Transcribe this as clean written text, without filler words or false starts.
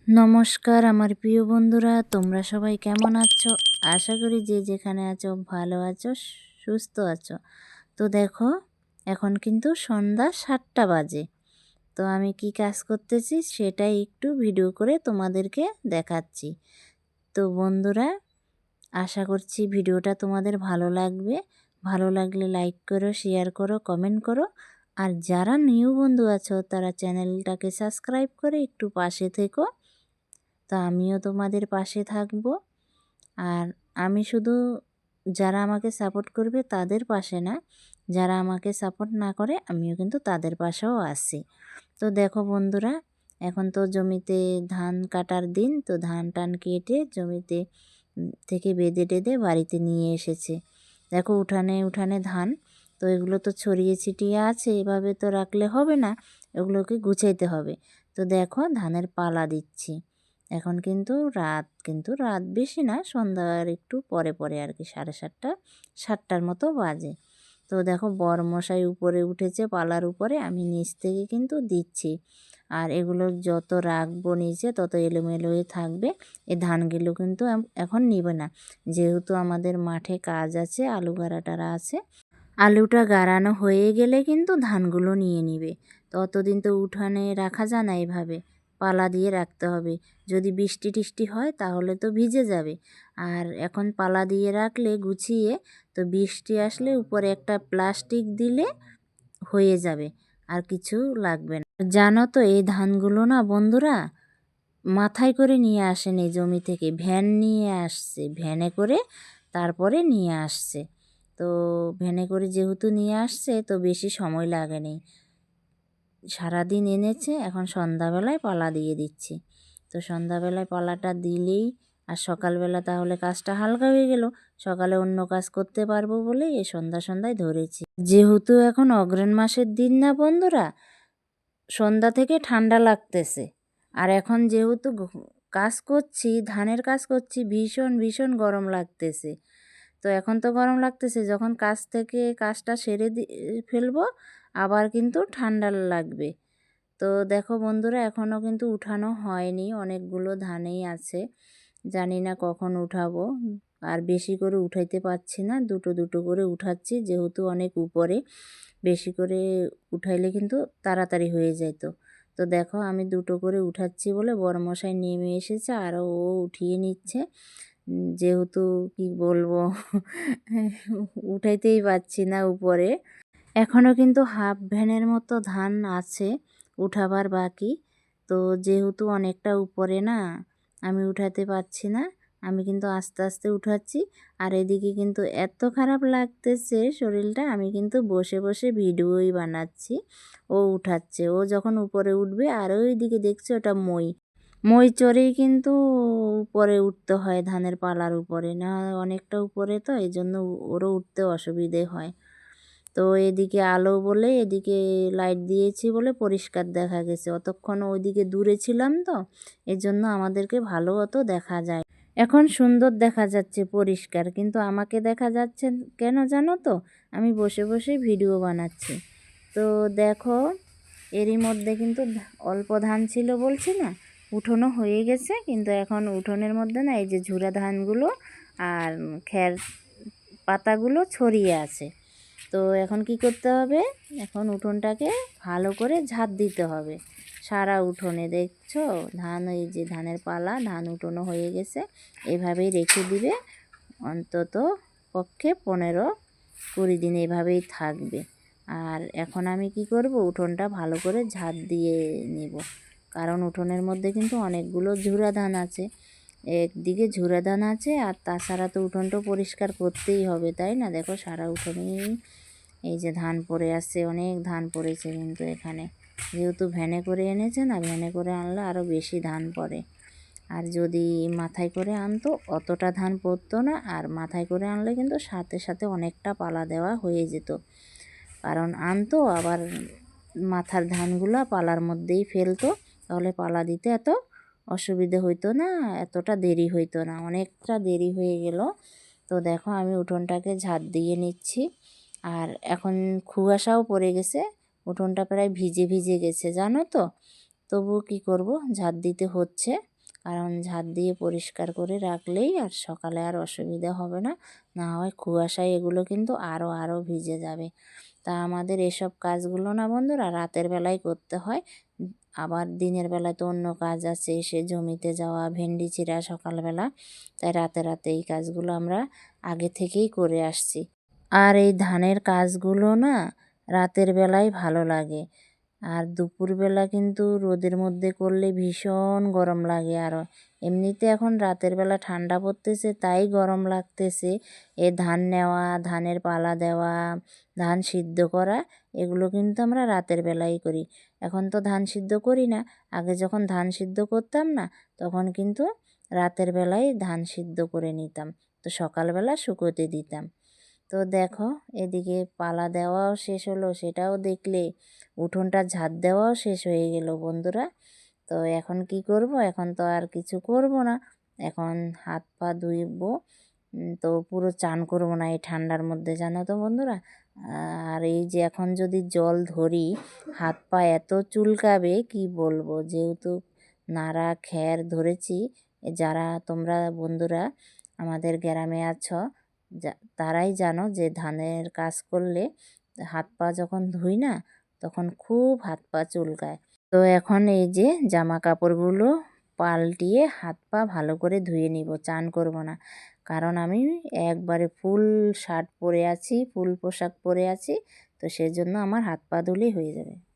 নমস্কার আমার প্রিয় বন্ধুরা, তোমরা সবাই কেমন আছো? আশা করি যে যেখানে আছো ভালো আছো, সুস্থ আছো। তো দেখো, এখন কিন্তু সন্ধ্যা 7টা বাজে। তো আমি কি কাজ করতেছি সেটাই একটু ভিডিও করে তোমাদেরকে দেখাচ্ছি। তো বন্ধুরা, আশা করছি ভিডিওটা তোমাদের ভালো লাগবে। ভালো লাগলে লাইক করো, শেয়ার করো, কমেন্ট করো। আর যারা নিউ বন্ধু আছো তারা চ্যানেলটাকে সাবস্ক্রাইব করে একটু পাশে থেকো। তো আমিও তোমাদের পাশে থাকবো। আর আমি শুধু যারা আমাকে সাপোর্ট করবে তাদের পাশে না, যারা আমাকে সাপোর্ট না করে আমিও কিন্তু তাদের পাশেও আছি। তো দেখো বন্ধুরা, এখন তো জমিতে ধান কাটার দিন। তো ধান টান কেটে জমিতে থেকে বেঁধে টেঁধে বাড়িতে নিয়ে এসেছে। দেখো উঠানে উঠানে ধান। তো এগুলো তো ছড়িয়ে ছিটিয়ে আছে, এভাবে তো রাখলে হবে না, এগুলোকে গুছাইতে হবে। তো দেখো ধানের পালা দিচ্ছি। এখন কিন্তু রাত বেশি না, সন্ধ্যার একটু পরে পরে আর কি, 7:30 7টার মতো বাজে। তো দেখো বরমশাই উপরে উঠেছে পালার উপরে, আমি নিচ থেকে কিন্তু দিচ্ছি। আর এগুলো যত রাখবো নিচে তত এলোমেলো হয়ে থাকবে। এই ধানগুলো কিন্তু এখন নিবে না, যেহেতু আমাদের মাঠে কাজ আছে, আলু গাড়াটারা আছে। আলুটা গাড়ানো হয়ে গেলে কিন্তু ধানগুলো নিয়ে নিবে। ততদিন তো উঠানে রাখা যায় না, এভাবে পালা দিয়ে রাখতে হবে। যদি বৃষ্টি টিষ্টি হয় তাহলে তো ভিজে যাবে। আর এখন পালা দিয়ে রাখলে গুছিয়ে, তো বৃষ্টি আসলে উপরে একটা প্লাস্টিক দিলে হয়ে যাবে, আর কিছু লাগবে না। জানো তো এই ধানগুলো না বন্ধুরা, মাথায় করে নিয়ে আসেন এই জমি থেকে, ভ্যান নিয়ে আসছে, ভ্যানে করে তারপরে নিয়ে আসছে। তো ভ্যানে করে যেহেতু নিয়ে আসছে তো বেশি সময় লাগেনি, সারাদিন এনেছে। এখন সন্ধ্যাবেলায় পালা দিয়ে দিচ্ছি। তো সন্ধ্যাবেলায় পালাটা দিলেই আর সকালবেলা তাহলে কাজটা হালকা হয়ে গেল, সকালে অন্য কাজ করতে পারবো বলে এই সন্ধ্যায় ধরেছি। যেহেতু এখন অগ্রহায়ণ মাসের দিন না বন্ধুরা, সন্ধ্যা থেকে ঠান্ডা লাগতেছে। আর এখন যেহেতু কাজ করছি, ধানের কাজ করছি, ভীষণ ভীষণ গরম লাগতেছে। তো এখন তো গরম লাগতেছে, যখন কাজ থেকে কাজটা সেরে ফেলবো আবার কিন্তু ঠান্ডা লাগবে। তো দেখো বন্ধুরা, এখনও কিন্তু উঠানো হয়নি, অনেকগুলো ধানেই আছে, জানি না কখন উঠাবো। আর বেশি করে উঠাইতে পারছি না, দুটো দুটো করে উঠাচ্ছি, যেহেতু অনেক উপরে। বেশি করে উঠাইলে কিন্তু তাড়াতাড়ি হয়ে যেত। তো দেখো আমি দুটো করে উঠাচ্ছি বলে বড়মশাই নেমে এসেছে, আরও ও উঠিয়ে নিচ্ছে। যেহেতু কি বলবো উঠাইতেই পারছি না উপরে। এখনও কিন্তু হাফ ভ্যানের মতো ধান আছে উঠাবার বাকি। তো যেহেতু অনেকটা উপরে না, আমি উঠাতে পারছি না, আমি কিন্তু আস্তে আস্তে উঠাচ্ছি। আর এদিকে কিন্তু এত খারাপ লাগতেছে শরীরটা, আমি কিন্তু বসে বসে ভিডিওই বানাচ্ছি। ও উঠাচ্ছে, ও যখন উপরে উঠবে, আর ওইদিকে দেখছি ওটা মই চড়েই কিন্তু উপরে উঠতে হয় ধানের পালার উপরে, না অনেকটা উপরে, তো এই জন্য ওরও উঠতে অসুবিধে হয়। তো এদিকে আলো বলে এদিকে লাইট দিয়েছি বলে পরিষ্কার দেখা গেছে, অতক্ষণ ওইদিকে দূরে ছিলাম তো এই জন্য আমাদেরকে ভালো অত দেখা যায়। এখন সুন্দর দেখা যাচ্ছে পরিষ্কার, কিন্তু আমাকে দেখা যাচ্ছে কেন জানো তো? আমি বসে বসে ভিডিও বানাচ্ছি। তো দেখো এরই মধ্যে কিন্তু অল্প ধান ছিল বলছি না, উঠোনো হয়ে গেছে। কিন্তু এখন উঠোনের মধ্যে না, এই যে ঝুরা ধানগুলো আর খ্যার পাতাগুলো ছড়িয়ে আছে। তো এখন কি করতে হবে, এখন উঠোনটাকে ভালো করে ঝাঁট দিতে হবে। সারা উঠোনে দেখছো ধান, এই যে ধানের পালা, ধান উঠোনো হয়ে গেছে। এভাবেই রেখে দিবে অন্তত পক্ষে 15-20 দিন এভাবেই থাকবে। আর এখন আমি কি করব, উঠোনটা ভালো করে ঝাঁট দিয়ে নিব, কারণ উঠোনের মধ্যে কিন্তু অনেকগুলো ঝুরা ধান আছে। একদিকে ঝুরা ধান আছে, আর তাছাড়া তো উঠোনটা পরিষ্কার করতেই হবে, তাই না? দেখো সারা উঠোনেই এই যে ধান পড়ে আছে, অনেক ধান পড়েছে কিন্তু এখানে। যেহেতু ভ্যানে করে এনেছে না, ভ্যানে করে আনলে আরও বেশি ধান পড়ে। আর যদি মাথায় করে আনতো অতটা ধান পড়তো না, আর মাথায় করে আনলে কিন্তু সাথে সাথে অনেকটা পালা দেওয়া হয়ে যেত। কারণ আনতো আবার মাথার ধানগুলো পালার মধ্যেই ফেলতো, তাহলে পালা দিতে এত অসুবিধে হইতো না, এতটা দেরি হইতো না। অনেকটা দেরি হয়ে গেল। তো দেখো আমি উঠোনটাকে ঝাঁট দিয়ে নিচ্ছি। আর এখন কুয়াশাও পড়ে গেছে, উঠোনটা প্রায় ভিজে ভিজে গেছে জানো তো, তবুও কি করব, ঝাঁট দিতে হচ্ছে। কারণ ঝাড় দিয়ে পরিষ্কার করে রাখলেই আর সকালে আর অসুবিধা হবে না, না হয় কুয়াশায় এগুলো কিন্তু আরও ভিজে যাবে। তা আমাদের এসব কাজগুলো না বন্ধুরা রাতের বেলায় করতে হয়। আবার দিনের বেলায় তো অন্য কাজ আছে, সে জমিতে যাওয়া, ভেন্ডি চিরা সকালবেলা, তাই রাতে রাতে এই কাজগুলো আমরা আগে থেকেই করে আসছি। আর এই ধানের কাজগুলো না রাতের বেলায় ভালো লাগে, আর দুপুরবেলা কিন্তু রোদের মধ্যে করলে ভীষণ গরম লাগে। আরও এমনিতে এখন রাতের বেলা ঠান্ডা পড়তেছে তাই গরম লাগতেছে। এ ধান নেওয়া, ধানের পালা দেওয়া, ধান সিদ্ধ করা, এগুলো কিন্তু আমরা রাতের বেলায় করি। এখন তো ধান সিদ্ধ করি না, আগে যখন ধান সিদ্ধ করতাম না তখন কিন্তু রাতের বেলায় ধান সিদ্ধ করে নিতাম, তো সকালবেলা শুকোতে দিতাম। তো দেখো এদিকে পালা দেওয়াও শেষ হলো, সেটাও দেখলে। উঠোনটা ঝাড় দেওয়াও শেষ হয়ে গেল বন্ধুরা। তো এখন কি করব, এখন তো আর কিছু করব না, এখন হাত পা ধুইব। তো পুরো চান করব না এই ঠান্ডার মধ্যে, জানো তো বন্ধুরা। আর এই যে এখন যদি জল ধরি হাত পা এত চুলকাবে কি বলবো, যেহেতু নাড়া খ্যার ধরেছি। যারা তোমরা বন্ধুরা আমাদের গ্রামে আছো তারাই জানো যে ধানের কাজ করলে হাত পা যখন ধুই না তখন খুব হাত পা চুলকায়। তো এখন এই যে জামা কাপড়গুলো পাল্টিয়ে হাত পা ভালো করে ধুয়ে নিব, চান করব না। কারণ আমি একবারে ফুল শার্ট পরে আছি, ফুল পোশাক পরে আছি, তো সেজন্য আমার হাত পা ধুলেই হয়ে যাবে।